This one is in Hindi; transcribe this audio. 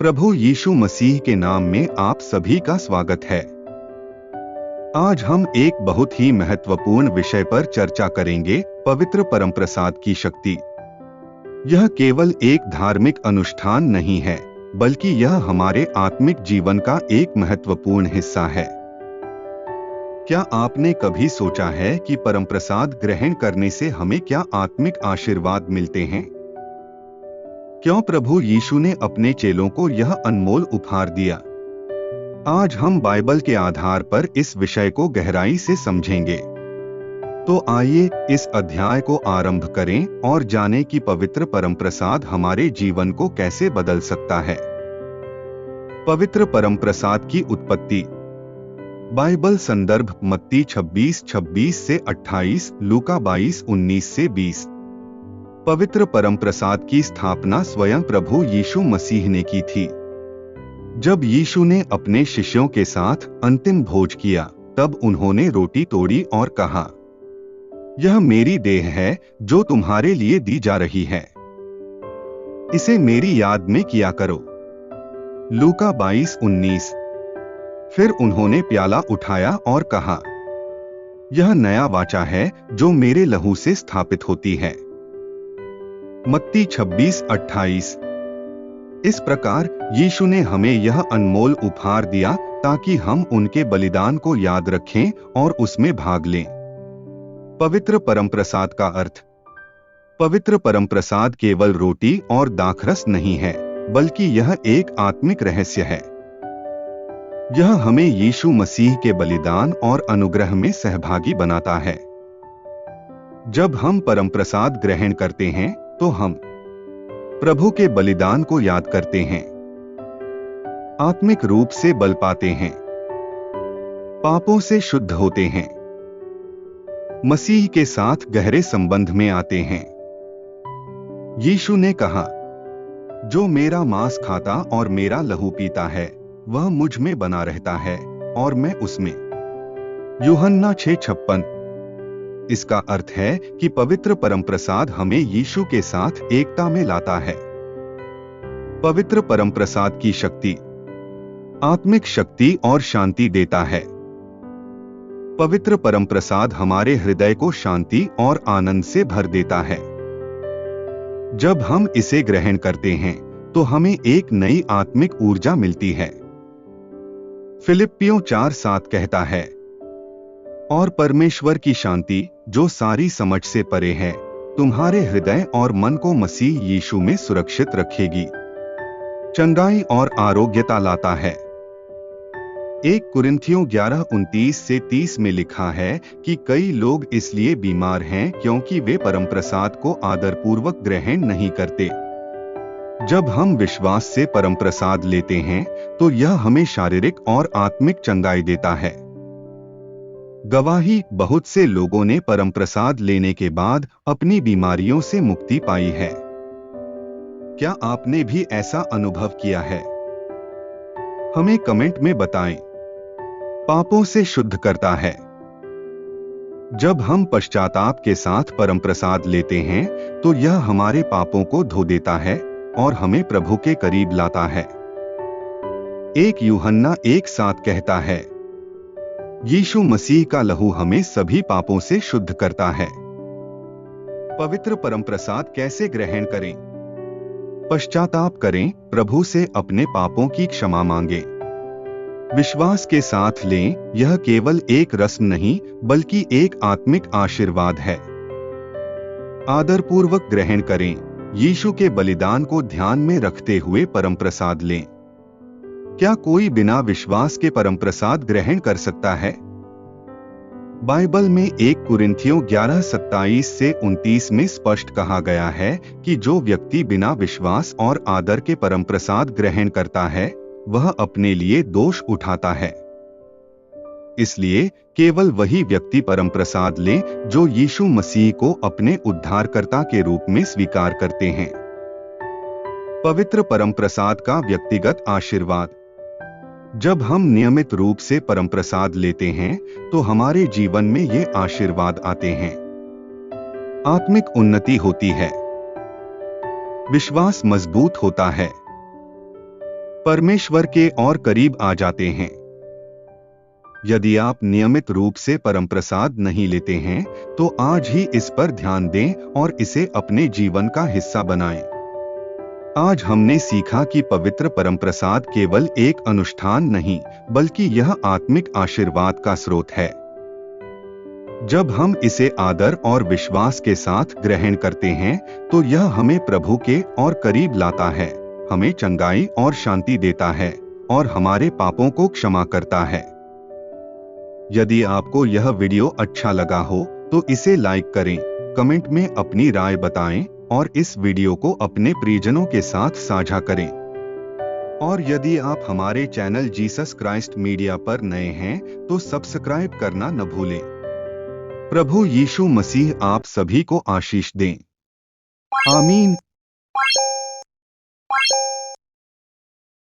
प्रभु यीशु मसीह के नाम में आप सभी का स्वागत है। आज हम एक बहुत ही महत्वपूर्ण विषय पर चर्चा करेंगे, पवित्र परमप्रसाद की शक्ति। यह केवल एक धार्मिक अनुष्ठान नहीं है, बल्कि यह हमारे आत्मिक जीवन का एक महत्वपूर्ण हिस्सा है। क्या आपने कभी सोचा है कि परमप्रसाद ग्रहण करने से हमें क्या आत्मिक आशीर्वाद मिलते हैं? क्यों प्रभु यीशु ने अपने चेलों को यह अनमोल उपहार दिया? आज हम बाइबल के आधार पर इस विषय को गहराई से समझेंगे। तो आइए इस अध्याय को आरंभ करें और जानें कि पवित्र परमप्रसाद हमारे जीवन को कैसे बदल सकता है। पवित्र परमप्रसाद की उत्पत्ति। बाइबल संदर्भ मत्ती 26:26 से 28, लूका 22:19 से 20। पवित्र परमप्रसाद की स्थापना स्वयं प्रभु यीशु मसीह ने की थी। जब यीशु ने अपने शिष्यों के साथ अंतिम भोज किया, तब उन्होंने रोटी तोड़ी और कहा, यह मेरी देह है जो तुम्हारे लिए दी जा रही है। इसे मेरी याद में किया करो। लूका 22:19। फिर उन्होंने प्याला उठाया और कहा, यह नया वाचा है जो मेरे लहू से स्थापित होती है। मत्ती 26:28। इस प्रकार यीशु ने हमें यह अनमोल उपहार दिया ताकि हम उनके बलिदान को याद रखें और उसमें भाग लें। पवित्र परमप्रसाद का अर्थ। पवित्र परमप्रसाद केवल रोटी और दाखरस नहीं है, बल्कि यह एक आत्मिक रहस्य है। यह हमें यीशु मसीह के बलिदान और अनुग्रह में सहभागी बनाता है। जब हम परमप्रसाद ग्रहण करते हैं, तो हम प्रभु के बलिदान को याद करते हैं, आत्मिक रूप से बल पाते हैं, पापों से शुद्ध होते हैं, मसीह के साथ गहरे संबंध में आते हैं। यीशु ने कहा, जो मेरा मांस खाता और मेरा लहू पीता है, वह मुझ में बना रहता है और मैं उसमें। यूहन्ना 6:56। इसका अर्थ है कि पवित्र परमप्रसाद हमें यीशु के साथ एकता में लाता है। पवित्र परमप्रसाद की शक्ति। आत्मिक शक्ति और शांति देता है। पवित्र परमप्रसाद हमारे हृदय को शांति और आनंद से भर देता है। जब हम इसे ग्रहण करते हैं, तो हमें एक नई आत्मिक ऊर्जा मिलती है। फिलिप्पियों 4:7 कहता है, और परमेश्वर की शांति, जो सारी समझ से परे है, तुम्हारे हृदय और मन को मसीह यीशु में सुरक्षित रखेगी। चंगाई और आरोग्यता लाता है। 1 कुरिन्थियों 11:29 से 30 में लिखा है कि कई लोग इसलिए बीमार हैं क्योंकि वे परमप्रसाद को आदरपूर्वक ग्रहण नहीं करते। जब हम विश्वास से परमप्रसाद लेते हैं, तो यह हमें शारीरिक और आत्मिक चंगाई देता है। गवाही। बहुत से लोगों ने परमप्रसाद लेने के बाद अपनी बीमारियों से मुक्ति पाई है। क्या आपने भी ऐसा अनुभव किया है? हमें कमेंट में बताएं। पापों से शुद्ध करता है। जब हम पश्चाताप के साथ परमप्रसाद लेते हैं, तो यह हमारे पापों को धो देता है और हमें प्रभु के करीब लाता है। 1 यूहन्ना 1:7 कहता है, यीशु मसीह का लहू हमें सभी पापों से शुद्ध करता है। पवित्र परमप्रसाद कैसे ग्रहण करें? पश्चाताप करें, प्रभु से अपने पापों की क्षमा मांगें। विश्वास के साथ लें, यह केवल एक रस्म नहीं, बल्कि एक आत्मिक आशीर्वाद है। आदरपूर्वक ग्रहण करें, यीशु के बलिदान को ध्यान में रखते हुए परमप्रसाद लें। क्या कोई बिना विश्वास के परमप्रसाद ग्रहण कर सकता है? बाइबल में 1 कुरिन्थियों 11:27 से 29 में स्पष्ट कहा गया है कि जो व्यक्ति बिना विश्वास और आदर के परमप्रसाद ग्रहण करता है, वह अपने लिए दोष उठाता है। इसलिए केवल वही व्यक्ति परमप्रसाद लें जो यीशु मसीह को अपने उद्धारकर्ता के रूप में स्वीकार करते हैं। पवित्र परमप्रसाद का व्यक्तिगत आशीर्वाद। जब हम नियमित रूप से परमप्रसाद लेते हैं, तो हमारे जीवन में ये आशीर्वाद आते हैं। आत्मिक उन्नति होती है। विश्वास मजबूत होता है। परमेश्वर के और करीब आ जाते हैं। यदि आप नियमित रूप से परमप्रसाद नहीं लेते हैं, तो आज ही इस पर ध्यान दें और इसे अपने जीवन का हिस्सा बनाएं। आज हमने सीखा कि पवित्र परमप्रसाद केवल एक अनुष्ठान नहीं, बल्कि यह आत्मिक आशीर्वाद का स्रोत है। जब हम इसे आदर और विश्वास के साथ ग्रहण करते हैं, तो यह हमें प्रभु के और करीब लाता है, हमें चंगाई और शांति देता है और हमारे पापों को क्षमा करता है। यदि आपको यह वीडियो अच्छा लगा हो, तो इसे लाइक करें, कमेंट में अपनी राय बताएं और इस वीडियो को अपने प्रियजनों के साथ साझा करें। और यदि आप हमारे चैनल जीसस क्राइस्ट मीडिया पर नए हैं, तो सब्सक्राइब करना न भूलें। प्रभु यीशु मसीह आप सभी को आशीष दें। आमीन।